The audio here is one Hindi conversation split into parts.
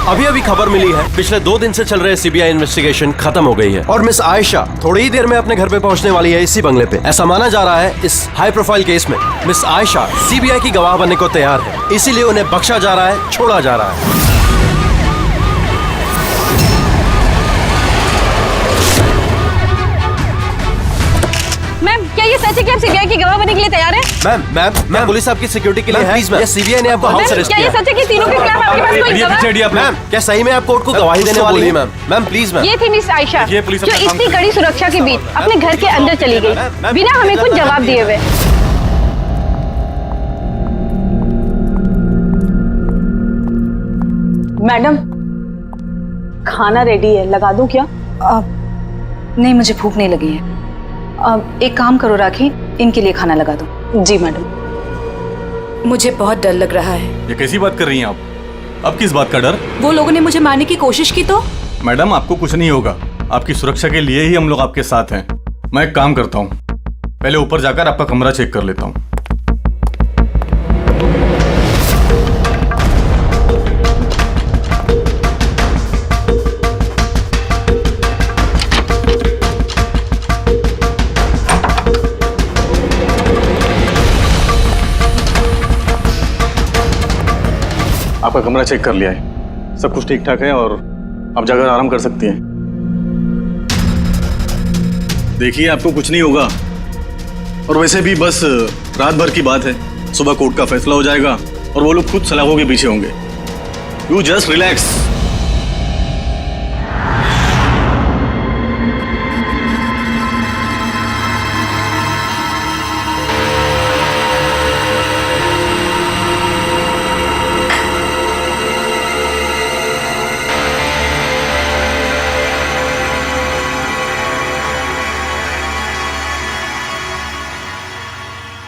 अभी अभी खबर मिली है, पिछले 2 दिन से चल रहे सीबीआई इन्वेस्टिगेशन खत्म हो गई है और मिस आयशा थोड़ी ही देर में अपने घर पे पहुंचने वाली है इसी बंगले पे। ऐसा माना जा रहा है इस हाई प्रोफाइल केस में मिस आयशा सीबीआई की गवाह बनने को तैयार है, इसीलिए उन्हें बख्शा जा रहा है, छोड़ा जा रहा है। मैम, क्या ये सच है कि आप सीबीआई की गवाह बनने के लिए तैयार हैं? मैम पुलिस आपकी सिक्योरिटी के लिए है। प्लीज मैम, सीबीआई ने आपको हाउस अरेस्ट क्या ये किया। सच है कि तीनों के खिलाफ आपके पास कोई गवाह? मैम, क्या सही में आप कोर्ट को गवाही देने वाली है? Ma'am please ma'am. ये थी मिस आयशा जो इतनी कड़ी सुरक्षा के बीच अपने घर के अंदर चली गई बिना हमें कुछ जवाब दिए हुए। मैडम, खाना रेडी है, लगा दूं क्या? नहीं, मुझे भूख नहीं लगी है। एक काम करो राखी, इनके लिए खाना लगा दो। जी मैडम। मुझे बहुत डर लग रहा है। ये कैसी बात कर रही हैं आप? अब किस बात का डर? वो लोगों ने मुझे मारने की कोशिश की तो? मैडम, आपको कुछ नहीं होगा। आपकी सुरक्षा के लिए ही हम लोग आपके साथ हैं। मैं एक काम करता हूँ, पहले ऊपर जाकर आपका कमरा चेक कर लेता हूँ। आपका कमरा चेक कर लिया है, सब कुछ ठीक ठाक है और आप जाकर आराम कर सकती हैं। देखिए, आपको कुछ नहीं होगा और वैसे भी बस रात भर की बात है, सुबह कोर्ट का फैसला हो जाएगा और वो लोग खुद सलाखों के पीछे होंगे। You just relax.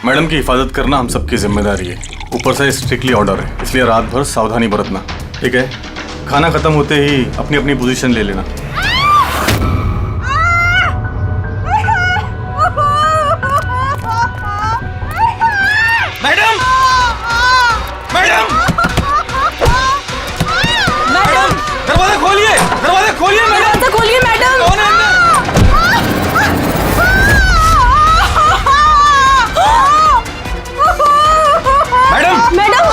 मैडम की हिफाजत करना हम सबकी जिम्मेदारी है। ऊपर से स्ट्रिक्टली ऑर्डर है, इसलिए रात भर सावधानी बरतना, ठीक है? खाना खत्म होते ही अपनी अपनी पोजीशन ले लेना। मैडम, मैडम, मैडम, दरवाजा खोलिए, दरवाजा खोलिए मैडम। तो खोलिए मैडम। कौन है अंदर? मैडम, मैडम,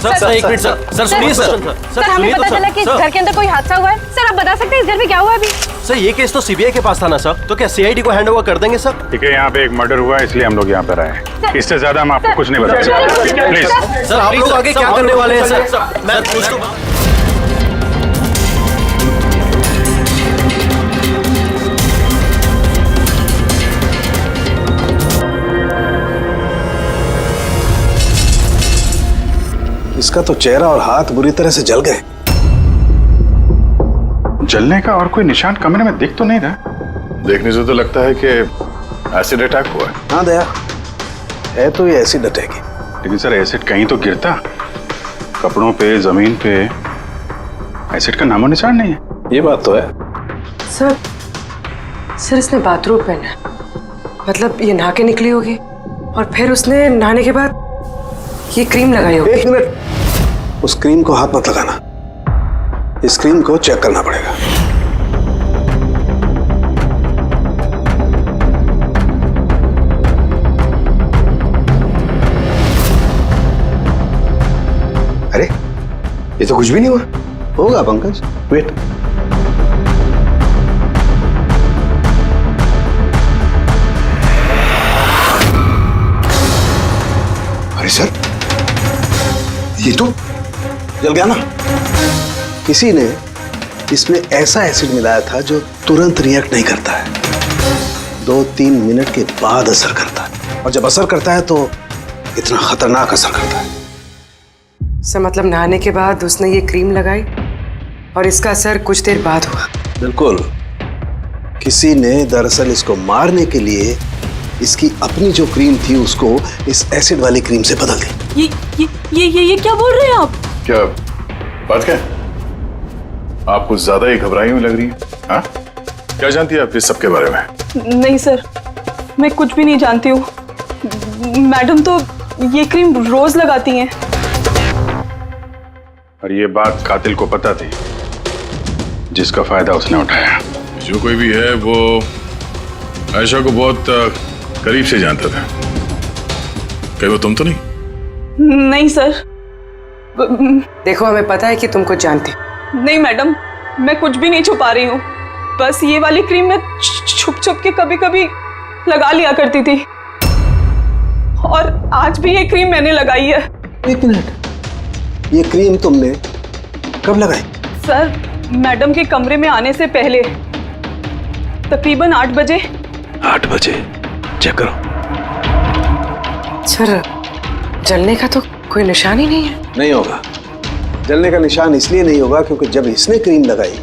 सर एक मिनट सर सुनिए सर हमें पता चला कि इस घर के अंदर कोई हादसा हुआ है। सर आप बता सकते हैं इस घर में क्या हुआ अभी? सर ये केस तो सीबीआई के पास था ना सर, तो क्या सीआईडी को हैंड ओवर कर देंगे सर? ठीक है, यहाँ पे एक मर्डर हुआ है इसलिए हम लोग यहाँ पर आए हैं। इससे ज्यादा हम आपको कुछ नहीं बता सकते। प्लीज सर आप लोग आगे क्या करने वाले हैं सर? मैं कुछ तो इसका तो चेहरा और हाथ बुरी तरह से जल गए। जलने का और कोई निशान कमरे में दिख तो नहीं रहा। देखने से तो लगता है कि एसिड अटैक हुआ है। हाँ दया, है तो ये एसिड अटैक ही। लेकिन सर एसिड कहीं तो गिरता, कपड़ों पे, जमीन पे एसिड का नामो निशान नहीं है। ये बात तो है। सर इसने बाथरूम पहना है, मतलब ये नहा के निकली होगी और फिर उसने नहाने के बाद ये क्रीम लगाई होगी। एक मिनट, उस क्रीम को हाथ मत लगाना, इस क्रीम को चेक करना पड़ेगा। अरे ये तो कुछ भी नहीं हुआ। होगा पंकज, वेट। अरे सर, ये तो जल गया ना। किसी ने इसमें ऐसा एसिड मिलाया था जो तुरंत रिएक्ट नहीं करता है, 2-3 मिनट के बाद असर करता है, और जब असर करता है तो इतना खतरनाक असर करता है। सर मतलब नहाने के बाद उसने ये क्रीम लगाई और इसका असर कुछ देर बाद हुआ। बिल्कुल, किसी ने दरअसल इसको मारने के लिए इसकी अपनी जो क्रीम थी उसको इस एसिड वाली क्रीम से बदल दी। ये क्या बोल रहे हैं आप? क्या बात क्या? आप कुछ ज्यादा ही घबराई हुई लग रही है। हाँ, क्या जानती है आप इस सब के बारे में? नहीं सर, मैं कुछ भी नहीं जानती हूँ। मैडम तो ये क्रीम रोज लगाती हैं। और ये बात कातिल को पता थी, जिसका फायदा उसने उठाया। जो कोई भी है वो आयशा को बहुत करीब से जानता था। कहीं वो तुम तो नहीं? नहीं सर। देखो, हमें पता है कि तुम कुछ जानती। नहीं मैडम, मैं कुछ भी नहीं छुपा रही हूँ। बस ये वाली क्रीम मैं छुप छुप के कभी कभी लगा लिया करती थी, और आज भी ये क्रीम मैंने लगाई है। एक मिनट, ये क्रीम तुमने कब लगाई? सर, मैडम के कमरे में आने से पहले तकरीबन 8 बजे। 8 बजे? चेक करो। सर, जलने का तो कोई निशान ही नहीं है। नहीं होगा। जलने का निशान इसलिए नहीं होगा क्योंकि जब इसने क्रीम लगाई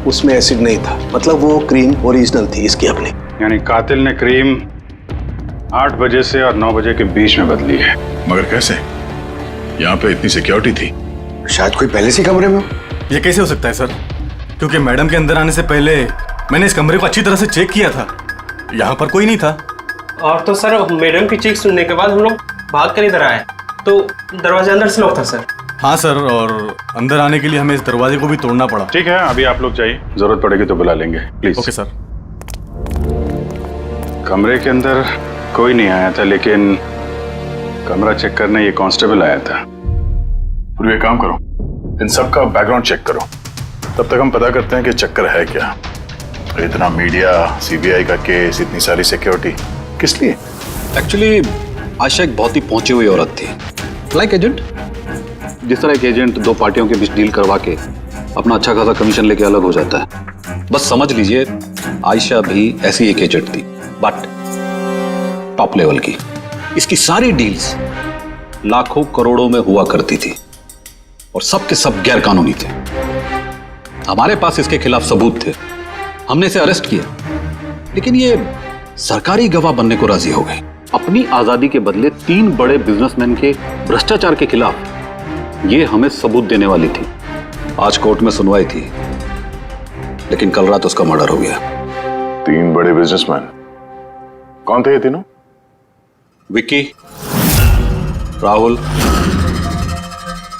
उसमें एसिड नहीं था, मतलब वो क्रीम ओरिजिनल थी इसकी अपनी। यानी कातिल ने क्रीम 8 बजे से और 9 बजे के बीच में बदली है। मगर कैसे? यहाँ पे इतनी सिक्योरिटी थी। शायद कोई पहले से कमरे में हो। ये कैसे हो सकता है सर? क्योंकि मैडम के अंदर आने से पहले मैंने इस कमरे को अच्छी तरह से चेक किया था। यहाँ पर कोई नहीं था। और तो सर, मैडम की चीख सुनने के बाद हम लोग भाग कर इधर आए तो दरवाजा अंदर से लॉक था सर। हाँ सर, और अंदर आने के लिए हमें इस दरवाजे को भी तोड़ना पड़ा। ठीक है, अभी आप लोग जाइए, जरूरत पड़ेगी तो बुला लेंगे, प्लीज। Okay sir. कमरे के अंदर कोई नहीं आया था, लेकिन कमरा चेक करने ये कांस्टेबल आया था। पूरे काम करो, इन सब का बैकग्राउंड चेक करो, तब तक हम पता करते हैं कि चक्कर है क्या। इतना मीडिया, सीबीआई का केस, इतनी सारी सिक्योरिटी किस लिए? एक्चुअली आयशा एक बहुत ही पहुंची हुई औरत थी, लाइक एजेंट। जिस तरह एक एजेंट 2 पार्टियों के बीच डील करवा के अपना अच्छा खासा कमीशन लेके अलग हो जाता है, बस समझ लीजिए आयशा भी ऐसी एक एजेंट थी, बट टॉप लेवल की। इसकी सारी डील्स लाखों करोड़ों में हुआ करती थी और सब के सब गैर कानूनी थे। हमारे पास इसके खिलाफ सबूत थे, हमने इसे अरेस्ट किया, लेकिन ये सरकारी गवाह बनने को राजी हो गई। अपनी आजादी के बदले 3 बड़े बिजनेसमैन के भ्रष्टाचार के खिलाफ ये हमें सबूत देने वाली थी। आज कोर्ट में सुनवाई थी, लेकिन कल रात उसका मर्डर हो गया। 3 बड़े बिजनेसमैन? कौन थे ये तीनों? विक्की, राहुल,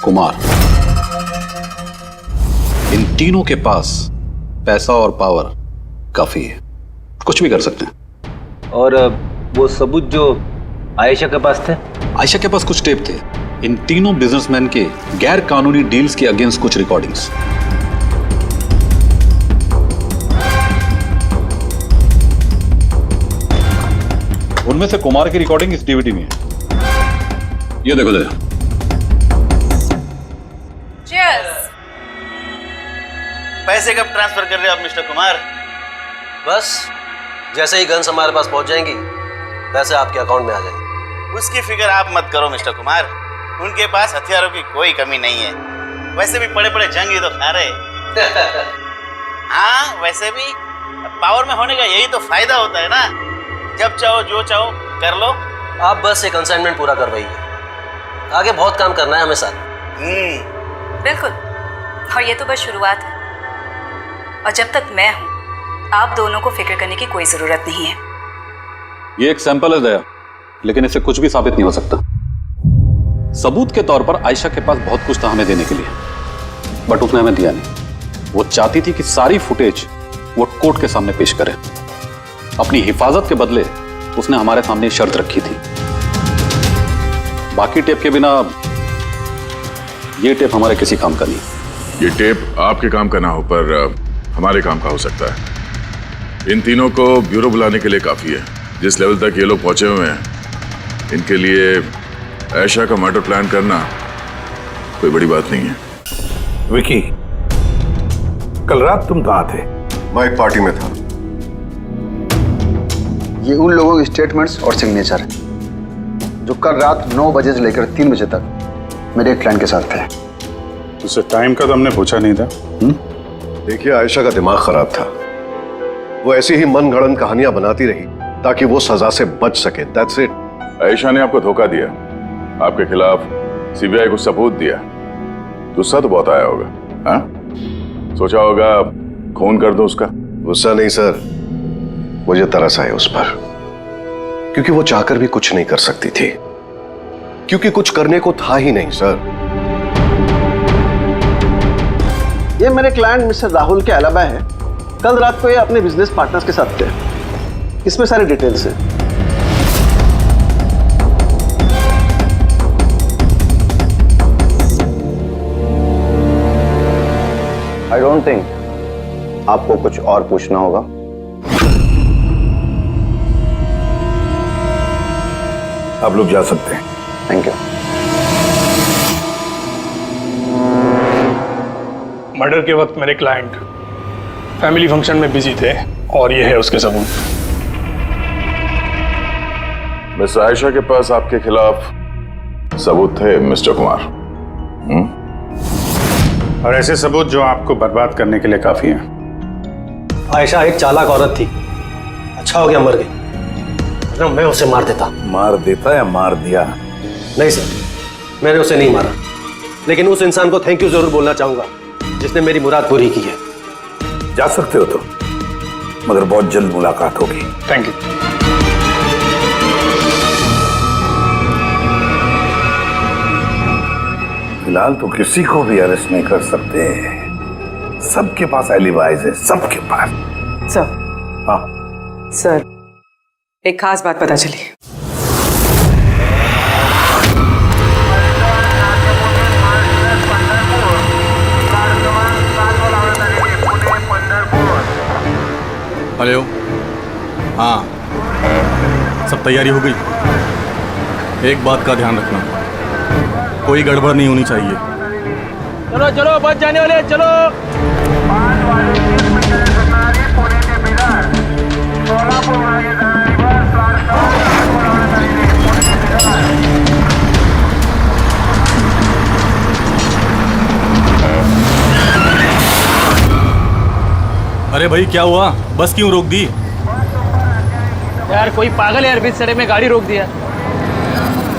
कुमार। इन तीनों के पास पैसा और पावर काफी है, कुछ भी कर सकते हैं। और वो सबूत जो आयशा के पास थे? आयशा के पास कुछ टेप थे, इन तीनों बिजनेसमैन के गैर कानूनी डील्स के अगेंस्ट कुछ रिकॉर्डिंग्स। उनमें से कुमार की रिकॉर्डिंग इस डीवीडी में है। ये देखो जरा। पैसे कब ट्रांसफर कर रहे हो आप मिस्टर कुमार? बस जैसे ही गन्स हमारे पास पहुंच जाएंगी पैसे आपके अकाउंट में आ जाएंगे। उसकी फिक्र आप मत करो मिस्टर कुमार, उनके पास हथियारों की कोई कमी नहीं है। वैसे भी बड़े बड़े जंग ही तो खा रहे। हाँ, वैसे भी पावर में होने का यही तो फायदा होता है ना, जब चाहो जो चाहो कर लो। आप बस एक कंसाइनमेंट पूरा करवाइए, आगे बहुत काम करना है हमें साथ। बिल्कुल, और ये तो बस शुरुआत है, और जब तक मैं हूं आप दोनों को फिक्र करने की कोई जरूरत नहीं है। ये एक सैंपल है दया, लेकिन इससे कुछ भी साबित नहीं हो सकता। सबूत के तौर पर आयशा के पास बहुत कुछ था हमें देने के लिए, बट उसने हमें दिया नहीं। वो चाहती थी कि सारी फुटेज वो कोर्ट के सामने पेश करे। अपनी हिफाजत के बदले उसने हमारे सामने शर्त रखी थी, बाकी टेप के बिना ये टेप हमारे किसी काम का नहीं। ये टेप आपके काम का ना हो पर हमारे काम का हो सकता है। इन तीनों को ब्यूरो बुलाने के लिए काफी है। जिस लेवल तक ये लोग पहुंचे हुए हैं, इनके लिए आयशा का मर्डर प्लान करना कोई बड़ी बात नहीं है। विकी, कल रात तुम कहाँ थे? मैं एक पार्टी में था। ये उन लोगों के स्टेटमेंट्स और सिग्नेचर हैं जो कल रात 9 बजे से लेकर 3 बजे तक मेरे एक क्लाइंट के साथ थे। उससे टाइम का तो हमने पूछा नहीं था। देखिए, आयशा का दिमाग खराब था। वो ऐसी ही मनगढ़ंत कहानियां बनाती रही ताकि वो सजा से बच सके। That's it. आयशा ने आपको धोखा दिया, आपके खिलाफ सीबीआई को सबूत दिया, गुस्सा तो बहुत आया होगा, हाँ? सोचा होगा खून कर दो उसका। गुस्सा नहीं सर, मुझे तरस आया उस पर, क्योंकि वो चाहकर भी कुछ नहीं कर सकती थी, क्योंकि कुछ करने को था ही नहीं सर। ये मेरे क्लाइंट मिस्टर राहुल के अलावा है। कल रात को ये अपने बिजनेस पार्टनर्स के साथ थे। इसमें सारी डिटेल्स है। आई डोंट थिंक आपको कुछ और पूछना होगा। आप लोग जा सकते हैं। Thank you. मर्डर के वक्त मेरे क्लाइंट फैमिली फंक्शन में बिजी थे और ये है उसके सबूत। मिस आयशा के पास आपके खिलाफ सबूत थे मिस्टर कुमार। और ऐसे सबूत जो आपको बर्बाद करने के लिए काफी हैं। आयशा एक चालाक औरत थी, अच्छा हो गया मर गई, वरना मैं उसे मार देता। मार देता या मार दिया? नहीं सर, मैंने उसे नहीं मारा, लेकिन उस इंसान को थैंक यू जरूर बोलना चाहूंगा जिसने मेरी मुराद पूरी की है। जा सकते हो तो, मगर बहुत जल्द मुलाकात होगी। Thank you. फिलहाल तो किसी को भी अरेस्ट नहीं कर सकते, सबके पास एलिबाइज है, सबके पास। सर। हाँ सर, एक खास बात पता चली। हेलो, हाँ, सब तैयारी हो गई? एक बात का ध्यान रखना, कोई गड़बड़ नहीं होनी चाहिए। चलो चलो, बच जाने वाले, चलो। अरे भाई क्या हुआ, बस क्यों रोक दी? यार कोई पागल है यार, बीच सड़क में गाड़ी रोक दिया।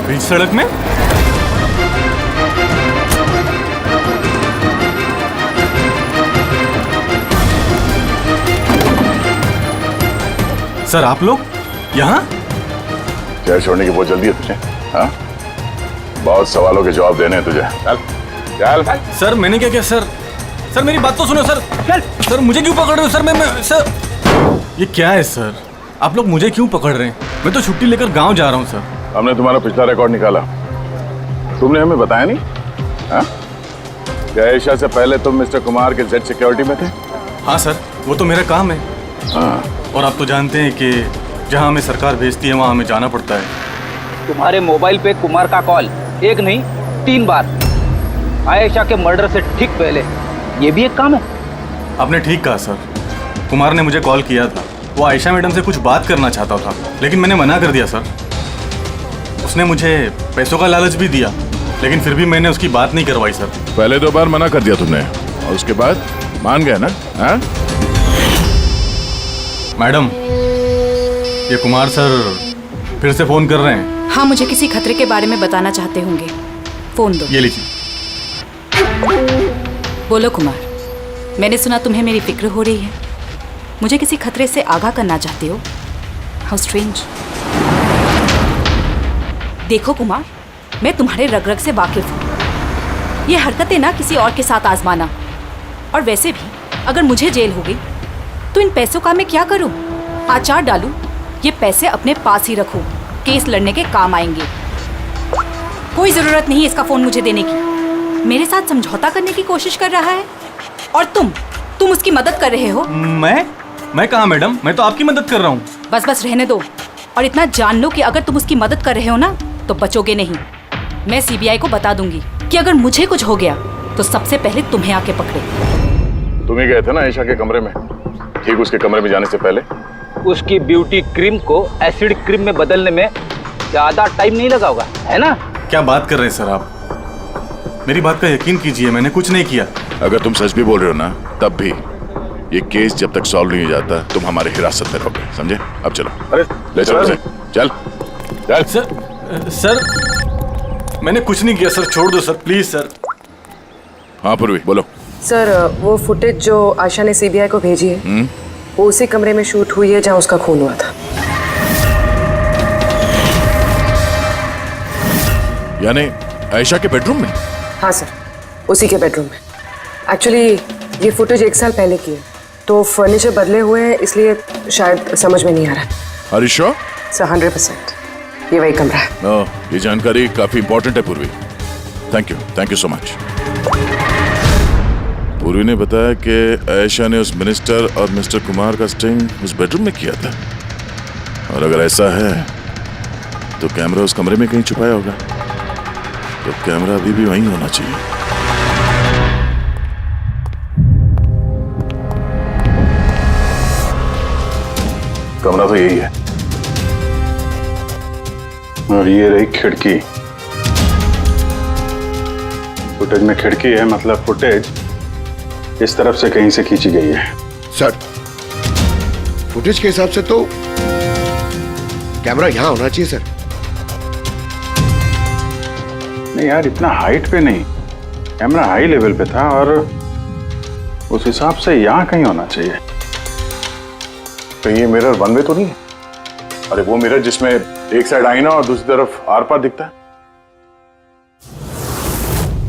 बीच सड़क में? सर आप लोग यहाँ? शहर छोड़ने की बहुत जल्दी है तुझे, हाँ? बहुत सवालों के जवाब देने हैं तुझे। चल चल। सर मैंने क्या किया सर? सर मेरी बात तो सुनो सर। चल। सर मुझे क्यों पकड़ रहे हो सर? मैं सर, ये क्या है सर? आप लोग मुझे क्यों पकड़ रहे हैं? मैं तो छुट्टी लेकर गांव जा रहा हूँ सर। हमने तुम्हारा पिछला रिकॉर्ड निकाला, तुमने हमें बताया नहीं, हाँ? क्या आयशा से पहले तुम मिस्टर कुमार के जेड सिक्योरिटी में थे? हाँ सर, वो तो मेरा काम है। हाँ। और आप तो जानते हैं कि जहाँ हमें सरकार भेजती है वहाँ हमें जाना पड़ता है। तुम्हारे मोबाइल पे कुमार का कॉल एक नहीं 3 बार, आयशा के मर्डर से ठीक पहले। ये भी एक काम है। आपने ठीक कहा सर, कुमार ने मुझे कॉल किया था, वो आयशा मैडम से कुछ बात करना चाहता था, लेकिन मैंने मना कर दिया सर। उसने मुझे पैसों का लालच भी दिया, लेकिन फिर भी मैंने उसकी बात नहीं करवाई सर। पहले 2 बार मना कर दिया तुमने और उसके बाद मान गया ना, हाँ? मैडम, ये कुमार सर फिर से फोन कर रहे हैं। हाँ, मुझे किसी खतरे के बारे में बताना चाहते होंगे, फोन दो। ये लीजिए। बोलो कुमार, मैंने सुना तुम्हें मेरी फिक्र हो रही है, मुझे किसी खतरे से आगाह करना चाहते हो। How strange. देखो कुमार, मैं तुम्हारे रग रग से वाकिफ हूँ। ये हरकतें ना किसी और के साथ आजमाना, और वैसे भी अगर मुझे जेल हो गई तो इन पैसों का मैं क्या करूँ? आचार डालूं, ये पैसे अपने पास ही रखूं, केस लड़ने के काम आएंगे। कोई जरूरत नहीं इसका फोन मुझे देने की। मेरे साथ समझौता करने की कोशिश कर रहा है, और तुम उसकी मदद कर रहे हो। मैं कहाँ मैडम, मैं तो आपकी मदद कर रहा हूँ। बस बस रहने दो, और इतना जान लो कि अगर तुम उसकी मदद कर रहे हो ना तो बचोगे नहीं। मैं सीबीआई को बता दूंगी कि अगर मुझे कुछ हो गया तो सबसे पहले तुम्हें आके पकड़े। तुम ही गए थे ना आयशा के कमरे में, ठीक उसके कमरे में जाने से पहले? उसकी ब्यूटी क्रीम को एसिड क्रीम में बदलने में ज्यादा टाइम नहीं लगा होगा, है ना? क्या बात कर रहे हैं सर आप? मेरी बात का यकीन कीजिए, मैंने कुछ नहीं किया। अगर तुम सच भी बोल रहे हो ना, तब भी ये केस जब तक सॉल्व नहीं हो जाता तुम हमारे हिरासत में रहोगे, समझे? अब चलो, अरे ले चलो उसे, चल चल। सर मैंने कुछ नहीं किया सर, छोड़ दो सर, प्लीज सर। हाँ पूर्वी बोलो। सर वो फुटेज जो आयशा ने सीबीआई को भेजी है वो उसी कमरे में शूट हुई है जहां उसका खून हुआ था। यानी आयशा के बेडरूम में? हाँ सर, उसी के बेडरूम में। एक्चुअली ये फुटेज 1 साल पहले की है, तो फर्नीचर बदले हुए हैं, इसलिए शायद समझ में नहीं आ रहा। Are you sure? सर 100% ये वही कमरा है। ये जानकारी काफी इंपॉर्टेंट है पूर्वी। Thank you so much. पूर्वी ने बताया कि आयशा ने उस मिनिस्टर और मिस्टर कुमार का स्टिंग उस बेडरूम में किया था, और अगर ऐसा है तो कैमरा उस कमरे में कहीं छुपाया होगा, तो कैमरा अभी भी वहीं होना चाहिए। कमरा तो यही है, और ये रही खिड़की। फुटेज में खिड़की है, मतलब फुटेज इस तरफ से कहीं से खींची गई है। सर फुटेज के हिसाब से तो कैमरा यहां होना चाहिए सर। नहीं यार, इतना हाइट पे नहीं, कैमरा हाई लेवल पे था और उस हिसाब से यहाँ कहीं होना चाहिए। कहीं ये मिरर वन वे तो नहीं है? अरे वो मिरर जिसमें एक साइड आईना और दूसरी तरफ आर पार दिखता है।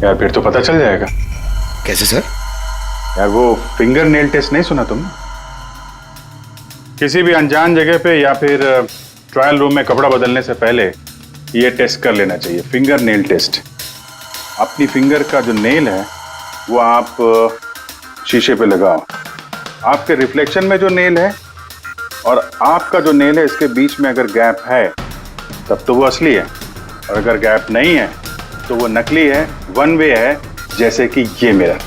यार फिर तो पता चल जाएगा। कैसे सर? यार वो फिंगर नेल टेस्ट नहीं सुना तुमने? किसी भी अनजान जगह पे या फिर ट्रायल रूम में कपड़ा बदलने से पहले ये टेस्ट कर लेना चाहिए, फिंगर नेल टेस्ट। अपनी फिंगर का जो नेल है वो आप शीशे पे लगाओ, आपके रिफ्लेक्शन में जो नेल है और आपका जो नेल है इसके बीच में अगर गैप है तब तो वो असली है, और अगर गैप नहीं है तो वो नकली है, वन वे है, जैसे कि ये मिरर।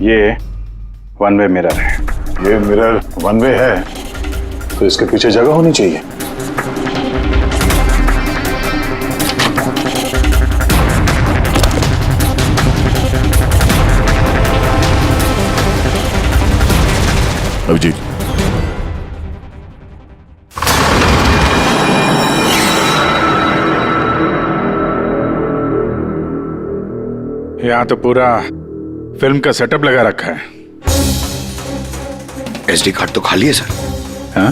ये वन वे मिरर है। ये मिरर वन वे है तो इसके पीछे जगह होनी चाहिए। अभिजीत, यहाँ तो पूरा फिल्म का सेटअप लगा रखा है। एसडी कार्ड तो खाली है सर। हाँ?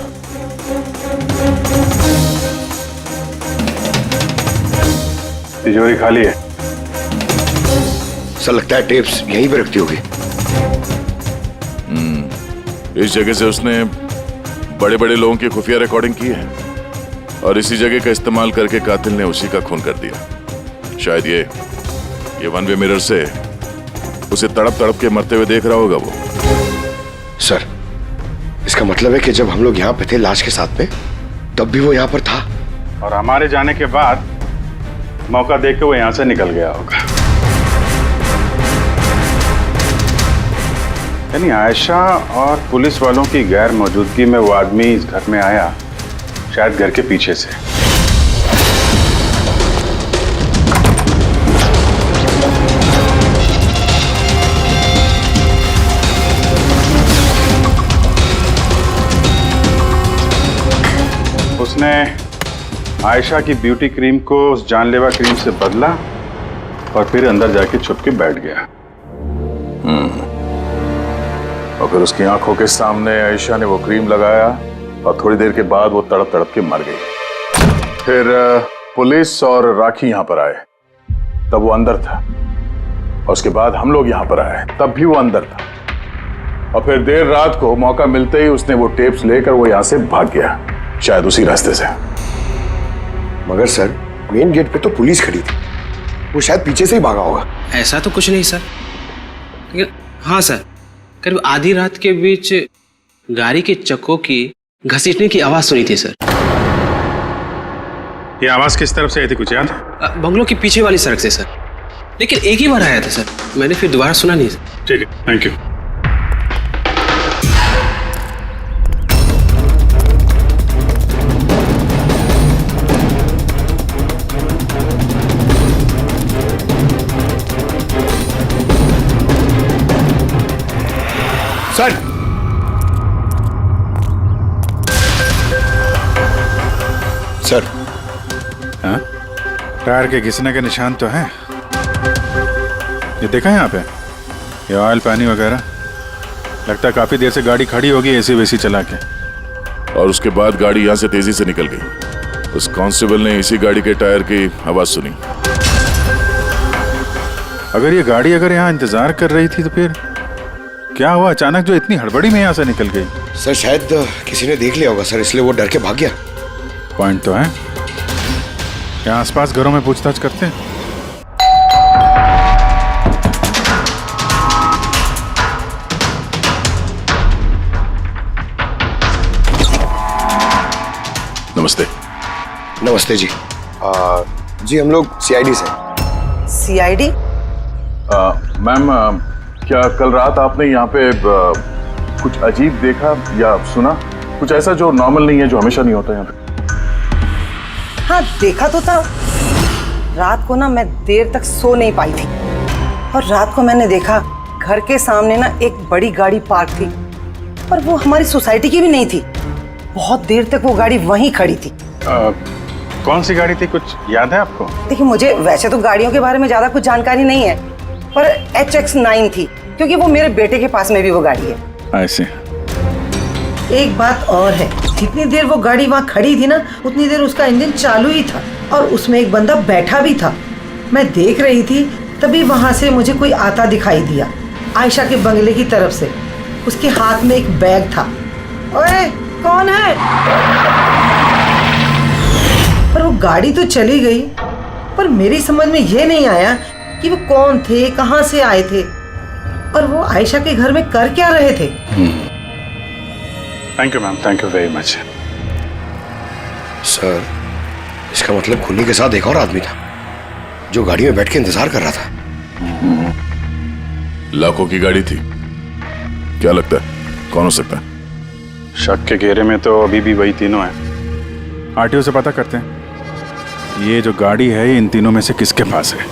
तिजोरी खाली है। सर लगता है टेप्स यहीं पे रखती होगी। इस जगह से उसने बड़े बड़े लोगों की खुफिया रिकॉर्डिंग की है, और इसी जगह का इस्तेमाल करके कातिल ने उसी का खून कर दिया। शायद ये वन वे मिरर से उसे तड़प तड़प के मरते हुए देख रहा होगा वो। सर इसका मतलब है कि जब हम लोग यहाँ पे थे लाश के साथ में, तब भी वो यहाँ पर था, और हमारे जाने के बाद मौका देख के वो यहाँ से निकल गया होगा। यानी आयशा और पुलिस वालों की गैर मौजूदगी में वो आदमी इस घर में आया, शायद घर के पीछे से। उसने आयशा की ब्यूटी क्रीम को उस जानलेवा क्रीम से बदला और फिर अंदर जाके छुप के बैठ गया। और फिर उसकी आंखों के सामने आयशा ने वो क्रीम लगाया और थोड़ी देर के बाद वो तड़प तड़प के मर गई। फिर पुलिस और राखी यहाँ पर आए, तब वो अंदर था, और उसके बाद हम लोग यहाँ पर आए, तब भी वो अंदर था, और फिर देर रात को मौका मिलते ही उसने वो टेप्स लेकर वो यहाँ से भाग गया, शायद उसी रास्ते से। मगर सर मेन गेट पे तो पुलिस खड़ी थी, वो शायद पीछे से ही भागा होगा। ऐसा तो कुछ नहीं सर, लेकिन हाँ सर, करीब आधी रात के बीच गाड़ी के चक्कों की घसीटने की आवाज सुनी थी सर। ये आवाज किस तरफ से आई थी, कुछ याद? बंगलों के पीछे वाली सड़क से सर, लेकिन एक ही बार आया था सर, मैंने फिर दोबारा सुना नहीं सर। ठीक है, थैंक यू। सर सर हाँ? टायर के घिसने के निशान तो हैं। ये देखा है यहाँ पे, ये ऑयल पानी वगैरह। लगता है काफी देर से गाड़ी खड़ी होगी एसी वेसी चला के। और उसके बाद गाड़ी यहाँ से तेजी से निकल गई। उस कांस्टेबल ने इसी गाड़ी के टायर की आवाज सुनी। अगर ये गाड़ी यहाँ इंतजार कर रही थी तो फिर क्या हुआ अचानक जो इतनी हड़बड़ी में यहाँ से निकल गई? सर शायद किसी ने देख लिया होगा सर, इसलिए वो डर के भाग गया। पॉइंट तो है। यहाँ आसपास घरों में पूछताछ करते हैं। नमस्ते। नमस्ते जी। जी हम लोग सीआईडी से। सीआईडी? मैम, क्या कल रात आपने यहाँ पे कुछ अजीब देखा या सुना? कुछ ऐसा जो नॉर्मल नहीं है, जो हमेशा नहीं होता यहाँ पे? हाँ देखा तो था। रात को ना मैं देर तक सो नहीं पाई थी और रात को मैंने देखा घर के सामने ना एक बड़ी गाड़ी पार्क थी, पर वो हमारी सोसाइटी की भी नहीं थी। बहुत देर तक वो गाड़ी वहीं खड़ी थी। कौन सी गाड़ी थी, कुछ याद है आपको? देखिए मुझे वैसे तो गाड़ियों के बारे में ज्यादा कुछ जानकारी नहीं है, पर HX9 थी, क्योंकि वो मेरे बेटे के पास में भी वो गाड़ी है। ऐसे एक बात और है, जितनी देर वो गाड़ी वहाँ खड़ी थी ना, उतनी देर उसका इंजन चालू ही था और उसमें एक बंदा बैठा भी था। मैं देख रही थी, तभी वहाँ से मुझे कोई आता दिखाई दिया, आयशा के बंगले की तरफ से। उसके हाथ में एक बैग था। ओए कौन है? पर वो गाड़ी तो चली गई, पर मेरी समझ में ये नहीं आया कि वो कौन थे, कहाँ से आए थे और वो आयशा के घर में कर क्या रहे थे। Thank you ma'am, thank you very much. Sir इसका मतलब खूनी के साथ एक और आदमी था जो गाड़ी में बैठ के इंतजार कर रहा था। लाखों की गाड़ी थी। क्या लगता है कौन हो सकता है? शक के घेरे में तो अभी भी वही तीनों हैं। आरटीओ से पता करते हैं ये जो गाड़ी है ये इन तीनों में से किसके पास है।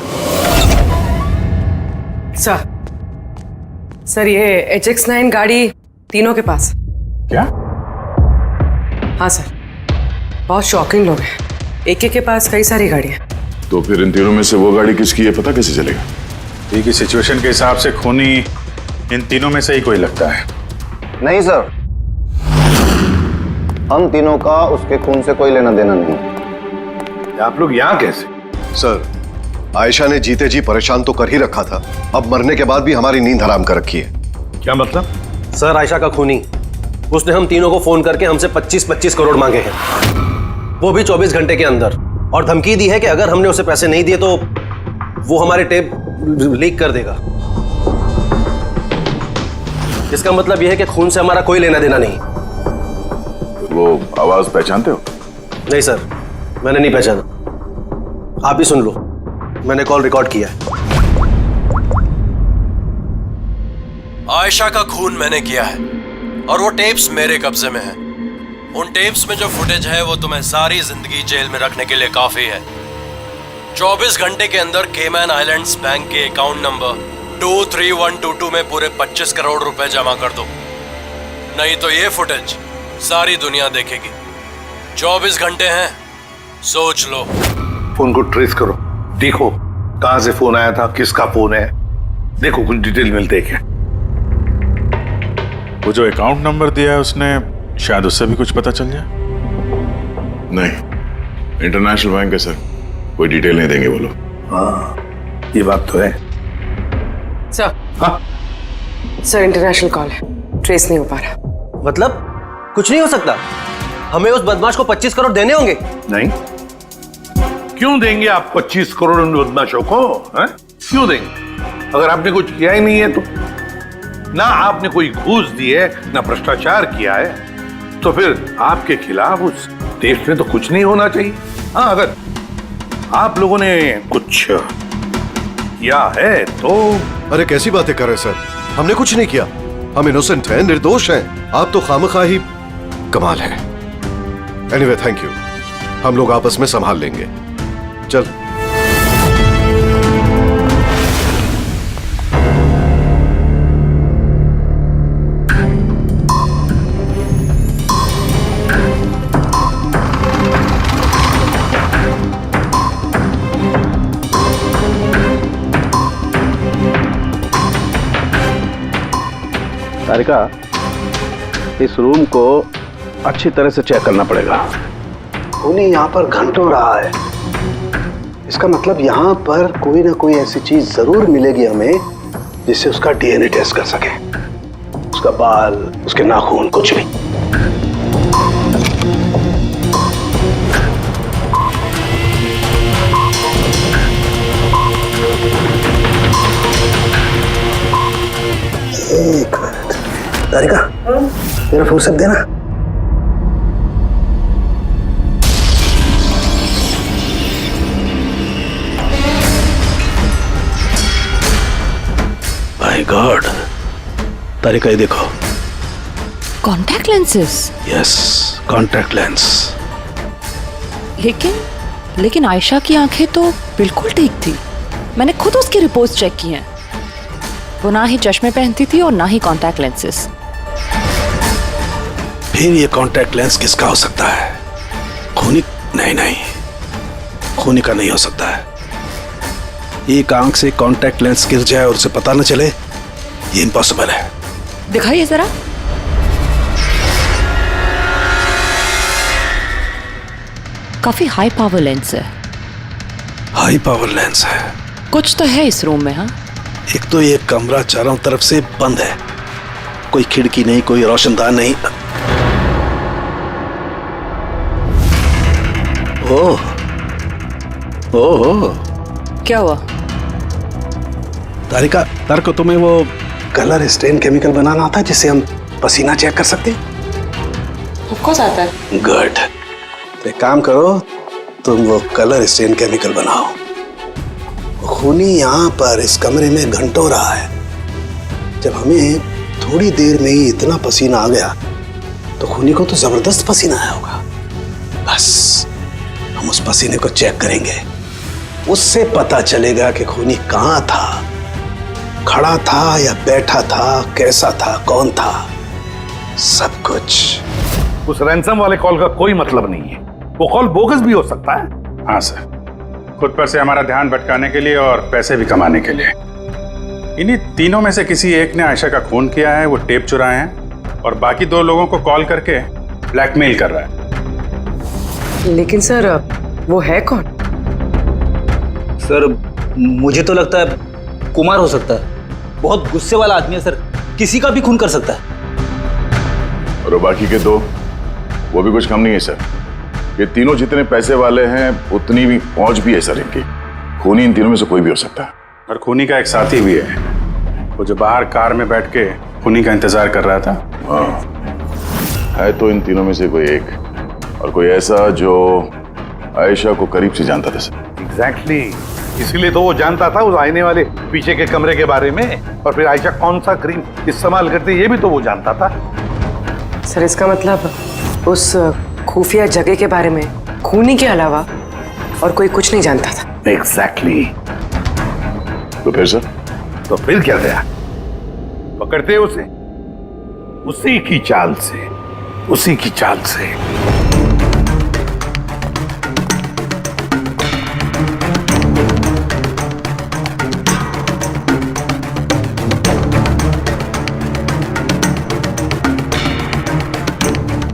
सर ये HX9 गाड़ी तीनों के पास। क्या? हाँ सर, बहुत शॉकिंग लोग हैं। एक के पास कई सारी गाड़ियाँ। तो फिर इन तीनों में से वो गाड़ी किसकी है पता कैसे चलेगा? ठीक है, सिचुएशन के हिसाब से खूनी इन तीनों में से ही कोई लगता है। नहीं सर, हम तीनों का उसके खून से कोई लेना देना नहीं। आप लोग यहाँ कैसे? सर आयशा ने जीते जी परेशान तो कर ही रखा था, अब मरने के बाद भी हमारी नींद हराम कर रखी है। क्या मतलब? सर आयशा का खूनी, उसने हम तीनों को फोन करके हमसे 25-25 करोड़ मांगे हैं, वो भी 24 घंटे के अंदर, और धमकी दी है कि अगर हमने उसे पैसे नहीं दिए तो वो हमारे टेप लीक कर देगा। इसका मतलब यह है कि खून से हमारा कोई लेना देना नहीं। वो आवाज पहचानते हो? नहीं सर, मैंने नहीं पहचाना। आप ही सुन लो, मैंने कॉल रिकॉर्ड किया है। आयशा का खून मैंने किया है और वो टेप्स मेरे कब्जे में हैं। उन टेप्स में जो फुटेज है वो तुम्हें सारी जिंदगी जेल में रखने के लिए काफी है। 24 घंटे के अंदर केमैन आइलैंड्स बैंक के अकाउंट नंबर 23122 में पूरे 25 करोड़ रुपए जमा कर दो, नहीं तो ये फुटेज सारी दुनिया देखेगी। 24 घंटे हैं, सोच लो। फोन को ट्रेस करो, देखो कहां से फोन आया था, किसका फोन है, देखो कुछ डिटेल मिलते हैं क्या। वो जो अकाउंट नंबर दिया है उसने, शायद उससे भी कुछ पता चल जाए। नहीं, इंटरनेशनल बैंक है सर, कोई डिटेल नहीं देंगे वो लोग। हाँ ये बात तो है। सर हाँ सर, इंटरनेशनल कॉल है, ट्रेस नहीं हो पा रहा। मतलब कुछ नहीं हो सकता? हमें उस बदमाश को 25 करोड़ देने होंगे? नहीं, क्यों देंगे आप 25 करोड़ उन बदमाशों को? है? क्यों देंगे? अगर आपने कुछ किया ही नहीं है तो, ना आपने कोई घूस दी है, ना भ्रष्टाचार किया है, तो फिर आपके खिलाफ उस देश में तो कुछ नहीं होना चाहिए। हाँ, अगर आप लोगों ने कुछ किया है तो। अरे कैसी बातें कर रहे सर, हमने कुछ नहीं किया, हम इनोसेंट हैं, निर्दोष हैं। आप तो खामखा ही कमाल है। एनीवे थैंक यू, हम लोग आपस में संभाल लेंगे। चल। तारिका, इस रूम को अच्छी तरह से चेक करना पड़ेगा। खूनी यहाँ पर घंटों रहा है। इसका मतलब यहाँ पर कोई ना कोई ऐसी चीज जरूर मिलेगी हमें जिससे उसका डीएनए टेस्ट कर सके। उसका बाल, उसके नाखून, कुछ भी। एक मिनट तारिका, मेरा फुर्सत देना। माय गॉड तारिका, ये देखो। Contact lenses? Yes, contact lens. लेकिन आयशा की आंखें तो बिल्कुल ठीक थी। मैंने खुद उसकी रिपोर्ट्स चेक की हैं। वो ना ही चश्मे पहनती थी और ना ही कॉन्टैक्ट लेंसेज। फिर ये कॉन्टैक्ट लेंस किसका हो सकता है? खूनी? नहीं, खूनी का नहीं हो सकता है। एक आंख से कॉन्टैक्ट लेंस गिर जाए और उसे पता न चले, ये इम्पॉसिबल है। दिखाइए जरा। काफी हाई पावर लेंस है। हाई पावर लेंस है? कुछ तो है इस रूम में। हाँ, एक तो ये कमरा चारों तरफ से बंद है, कोई खिड़की नहीं, कोई रोशनदान नहीं। ओह, क्या हुआ? तारिका, तारिका, तुम्हें वो कलर स्टेन केमिकल बनाना आता है जिससे हम पसीना चेक कर सकते हैं? ऑफ कोर्स आता है। गुड। तो एक काम करो, तुम वो कलर स्टेन केमिकल बनाओ। खूनी यहाँ पर इस कमरे में घंटों रहा है। जब हमें थोड़ी देर में ही इतना पसीना आ गया तो खूनी को तो जबरदस्त पसीना आया होगा। बस हम उस पसीने को चेक करेंगे, उससे पता चलेगा कि खूनी कहाँ था, खड़ा था या बैठा था, कैसा था, कौन था, सब कुछ। उस रैंसम वाले कॉल का कोई मतलब नहीं है। वो कॉल बोगस भी हो सकता है। हाँ सर, खुद पर से हमारा ध्यान भटकाने के लिए और पैसे भी कमाने के लिए। इन्हीं तीनों में से किसी एक ने आयशा का खून किया है, वो टेप चुराए हैं और बाकी 2 लोगों को कॉल करके ब्लैकमेल कर रहा है। लेकिन सर, वो है कौन? सर, मुझे तो लगता है कुमार हो सकता है। बहुत गुस्से वाला आदमी है सर, किसी का भी खून कर सकता है। और बाकी के 2 वो भी कुछ कम नहीं है सर। ये तीनों जितने पैसे वाले हैं उतनी भी पहुंच भी है सर इनकी। खूनी इन तीनों में से कोई भी हो सकता है। और खूनी का एक साथी भी है, वो जो बाहर कार में बैठ के खूनी का इंतजार कर रहा था। हाँ, है तो इन तीनों में से कोई एक, और कोई ऐसा जो आयशा को करीब से जानता था सर। एग्जैक्टली, इसीलिए तो वो जानता था उस आईने वाले पीछे के कमरे के बारे में, और फिर आयशा कौन सा क्रीम इस्तेमाल करती ये भी तो वो जानता था। सर, इसका मतलब उस खुफिया जगह के बारे में खूनी के अलावा और कोई कुछ नहीं जानता था। एग्जैक्टली। तो फिर सर? तो फिर क्या गया? पकड़ते उसे, उसी की चाल से, उसी की चाल से।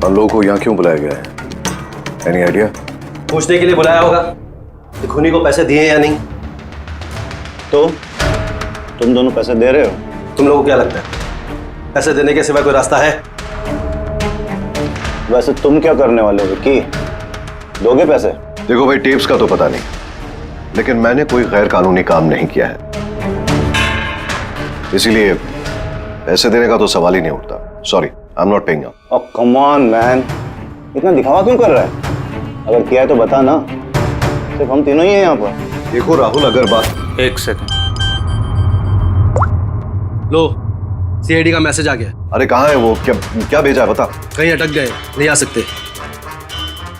हम लोगों को यहाँ क्यों बुलाया गया है? Any idea? पूछने के लिए बुलाया होगा कि खूनी को पैसे दिए या नहीं। तो तुम दोनों पैसे दे रहे हो? तुम लोगों को क्या लगता है पैसे देने के सिवा कोई रास्ता है? वैसे तुम क्या करने वाले हो कि दोगे पैसे? देखो भाई, टेप्स का तो पता नहीं, लेकिन मैंने कोई गैर कानूनी काम नहीं किया है, इसीलिए पैसे देने का तो सवाल ही नहीं उठता। Sorry, I am not paying now. Oh come on man, इतना दिखावा क्यों कर रहा है? अगर किया है तो बता ना, सिर्फ हम तीनों ही हैं यहाँ पर। देखो राहुल, अगर बात... एक सेकंड, लो सीआईडी का मैसेज आ गया। अरे कहाँ है वो? क्या भेजा है बता। कहीं अटक गए, नहीं आ सकते,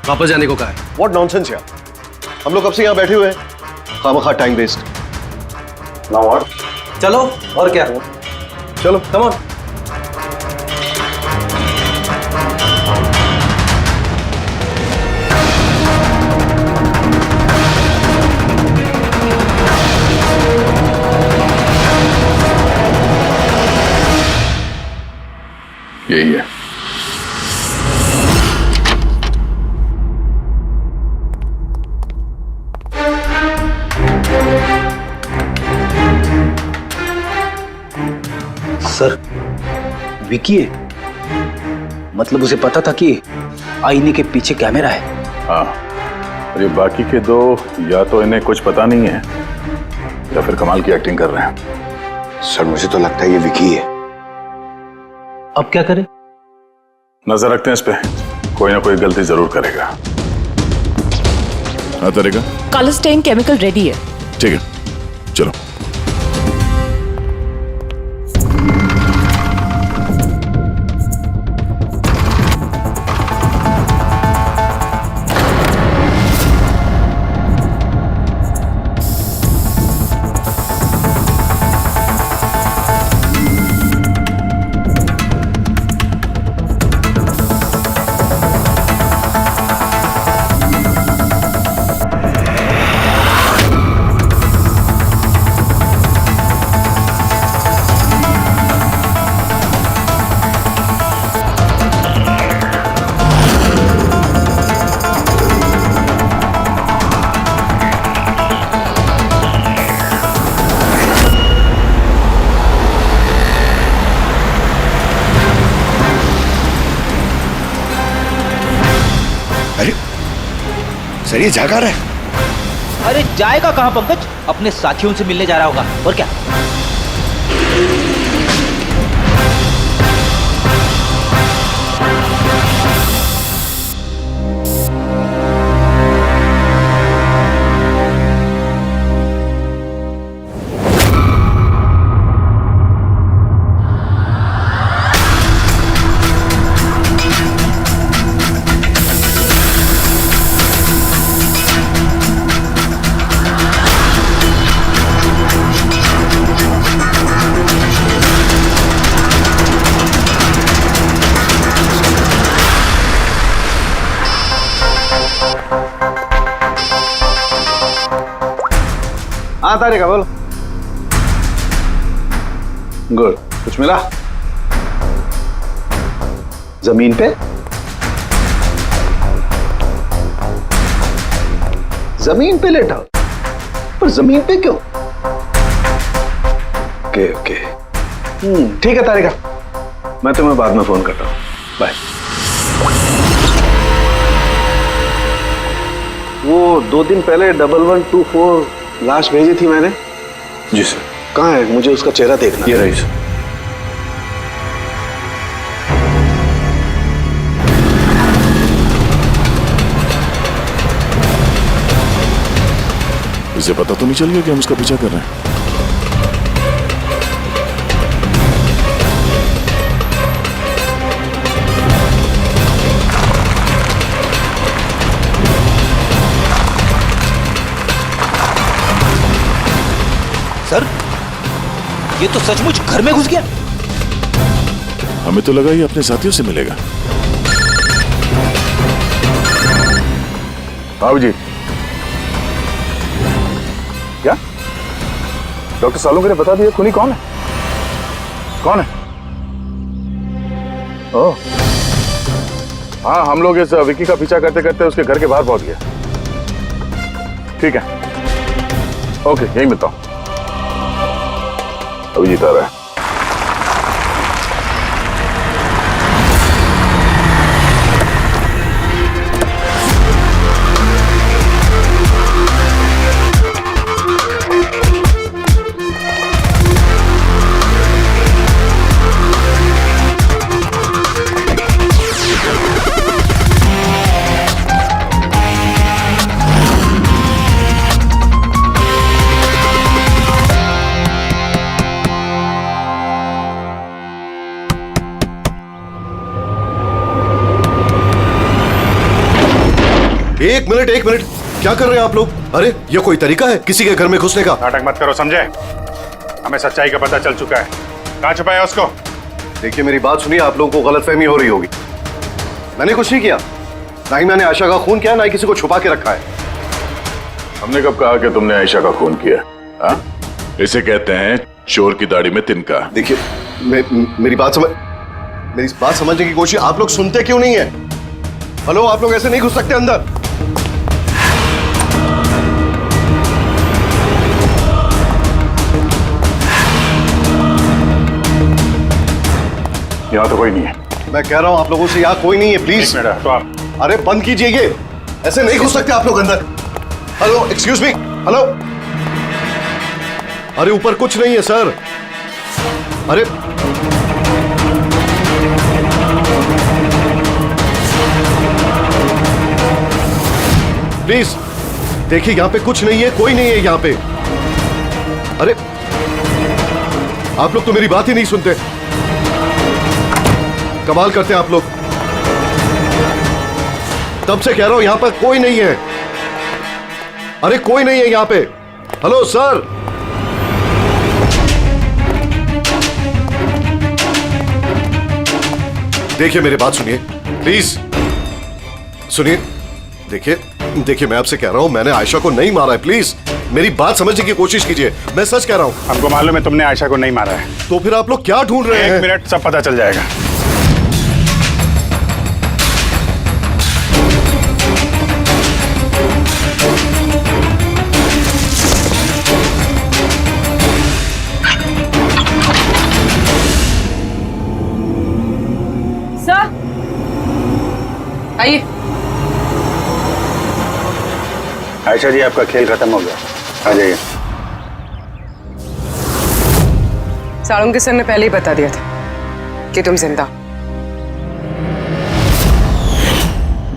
वापस जाने को कहा है। व्हाट नॉनसेंस यार, हम लोग कब से यहाँ बैठे हुए हैं, खामखा टाइम वेस्ट। Now what? चलो, और क्या, चलो कम ऑन। यही है। सर, विकी है? मतलब उसे पता था कि आईने के पीछे कैमरा है? हाँ, और ये बाकी के दो या तो इन्हें कुछ पता नहीं है या फिर कमाल की एक्टिंग कर रहे हैं। सर मुझे तो लगता है ये विकी है। अब क्या करें? नजर रखते हैं इस पे, कोई ना कोई गलती जरूर करेगा। हाँ तरीका, कॉलस्टेन केमिकल रेडी है। ठीक है, चलो। सर ये जागा रहा है। अरे जाएगा कहाँ पंकज, अपने साथियों से मिलने जा रहा होगा और क्या। हाँ तारिका बोलो। गुड, कुछ मिला? जमीन पे? जमीन पे लेटा? पर जमीन पे क्यों? ओके ओके, ठीक है तारिका, मैं तुम्हें बाद में फोन करता हूँ। बाय। वो 2 दिन पहले 1124 लाश भेजी थी मैंने। जी सर। कहाँ है? मुझे उसका चेहरा देखना। ये रही सर। इसे पता तो नहीं चल गया कि हम उसका पीछा कर रहे हैं? सर, ये तो सचमुच घर में घुस गया। हमें तो लगा ये अपने साथियों से मिलेगा। बाबू जी, क्या डॉक्टर सालों ने बता दिया खूनी कौन है? कौन है? ओह, हाँ, हम लोग इस विकी का पीछा करते करते उसके घर के बाहर पहुंच गए। ठीक है, ओके, यही मिलता हूं। अभिजीत आ रहा है। एक मिनट, क्या कर रहे हैं आप लोग? अरे ये कोई तरीका है किसी के घर में घुसने का? नाटक मत करो, समझे? हमें सच्चाई का पता चल चुका है। कहाँ छुपाया उसको? देखिए मेरी बात सुनिए, आप लोगों को गलतफहमी हो रही होगी। मैंने कुछ नहीं किया, ना ही मैंने आयशा का खून किया, ना ही किसी को छुपा के रखा है। हमने कब कहा कि तुमने आयशा का खून किया? हाँ? इसे कहते हैं चोर की दाढ़ी में तिनका। देखिए मेरी बात समझ। मेरी बात समझने की कोशिश, आप लोग सुनते क्यों नहीं है? हेलो, आप लोग ऐसे नहीं घुस सकते अंदर। यहाँ तो कोई नहीं है। मैं कह रहा हूं आप लोगों से, यहाँ कोई नहीं है, प्लीज। अरे बंद कीजिए ये, ऐसे नहीं घुस सकते आप लोग अंदर। Hello, excuse me, hello. अरे ऊपर कुछ नहीं है सर। अरे प्लीज देखिए, यहां पे कुछ नहीं है, कोई नहीं है यहां पे। अरे आप लोग तो मेरी बात ही नहीं सुनते, कमाल करते हैं आप लोग। तब से कह रहा हूं यहां पर कोई नहीं है। अरे कोई नहीं है यहां पे। Hello sir. देखिए मेरी बात सुनिए प्लीज, सुनिए। देखिए मैं आपसे कह रहा हूं, मैंने आयशा को नहीं मारा है, प्लीज मेरी बात समझने की कोशिश कीजिए। मैं सच कह रहा हूं। हमको मालूम है तुमने आयशा को नहीं मारा है। तो फिर आप लोग क्या ढूंढ रहे हैं? 1 मिनट, सब पता चल जाएगा। सर आइए। आयशा जी, आपका खेल खत्म हो गया, आ जाइए। साळुंके सर ने पहले ही बता दिया था कि तुम जिंदा।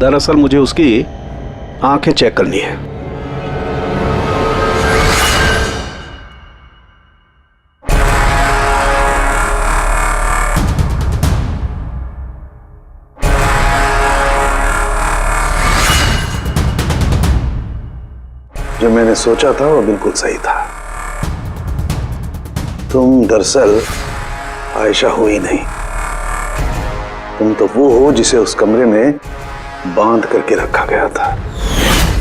दरअसल मुझे उसकी आंखें चेक करनी है। जो मैंने सोचा था वो बिल्कुल सही था। तुम दरअसल आयशा हो ही नहीं, तुम तो वो हो जिसे उस कमरे में बांध करके रखा गया था।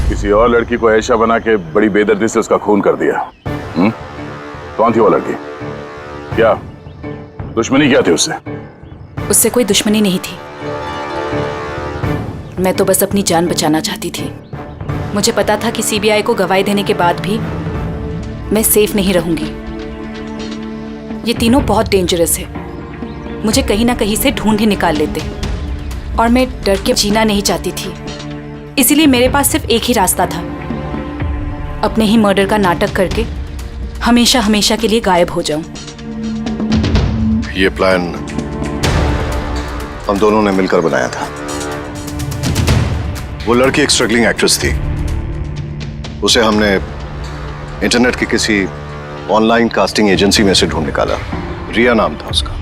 किसी और लड़की को आयशा बना के बड़ी बेदर्दी से उसका खून कर दिया। कौन थी वो लड़की? क्या दुश्मनी क्या थी उससे? उससे कोई दुश्मनी नहीं थी। मैं तो बस अपनी जान बचाना चाहती थी। मुझे पता था कि सीबीआई को गवाही देने के बाद भी मैं सेफ नहीं रहूंगी। ये तीनों बहुत डेंजरस है, मुझे कहीं ना कहीं से ढूंढ ही निकाल लेते और मैं डर के जीना नहीं चाहती थी। इसीलिए मेरे पास सिर्फ एक ही रास्ता था, अपने ही मर्डर का नाटक करके हमेशा हमेशा के लिए गायब हो जाऊं। ये प्लान हम दोनों ने मिलकर बनाया था। वो लड़की एक स्ट्रगलिंग एक्ट्रेस थी, उसे हमने इंटरनेट की किसी ऑनलाइन कास्टिंग एजेंसी में से ढूंढ निकाला। रिया नाम था उसका।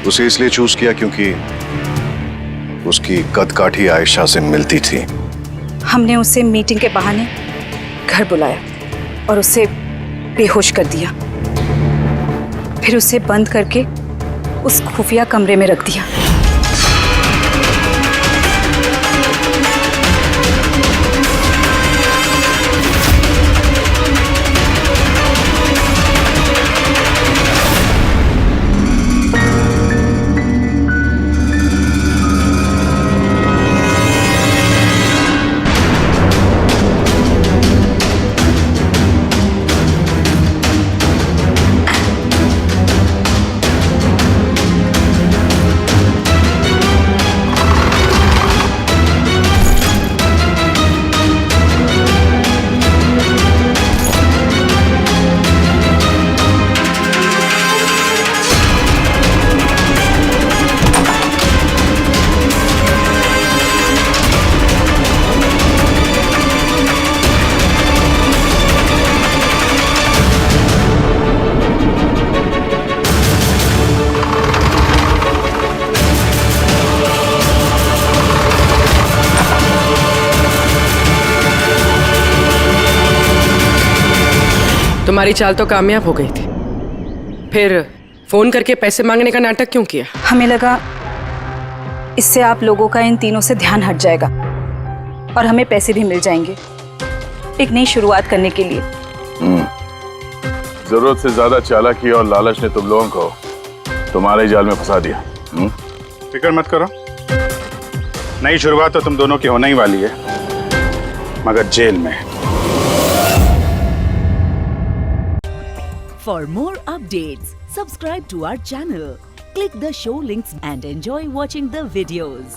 उसे इसलिए चूज किया क्योंकि उसकी कदकाठी आयशा से मिलती थी। हमने उसे मीटिंग के बहाने घर बुलाया और उसे बेहोश कर दिया, फिर उसे बंद करके उस खुफिया कमरे में रख दिया। तुम्हारी चाल तो कामयाब हो गई थी, फिर फोन करके पैसे मांगने का नाटक क्यों किया? हमें लगा इससे आप लोगों का इन तीनों से ध्यान हट जाएगा और हमें पैसे भी मिल जाएंगे एक नई शुरुआत करने के लिए। जरूरत से ज्यादा चालाकी और लालच ने तुम लोगों को तुम्हारे जाल में फंसा दिया। फिक्र मत करो, नई शुरुआत तो तुम दोनों की होने ही वाली है, मगर जेल में। For more updates, subscribe to our channel, click the show links and enjoy watching the videos.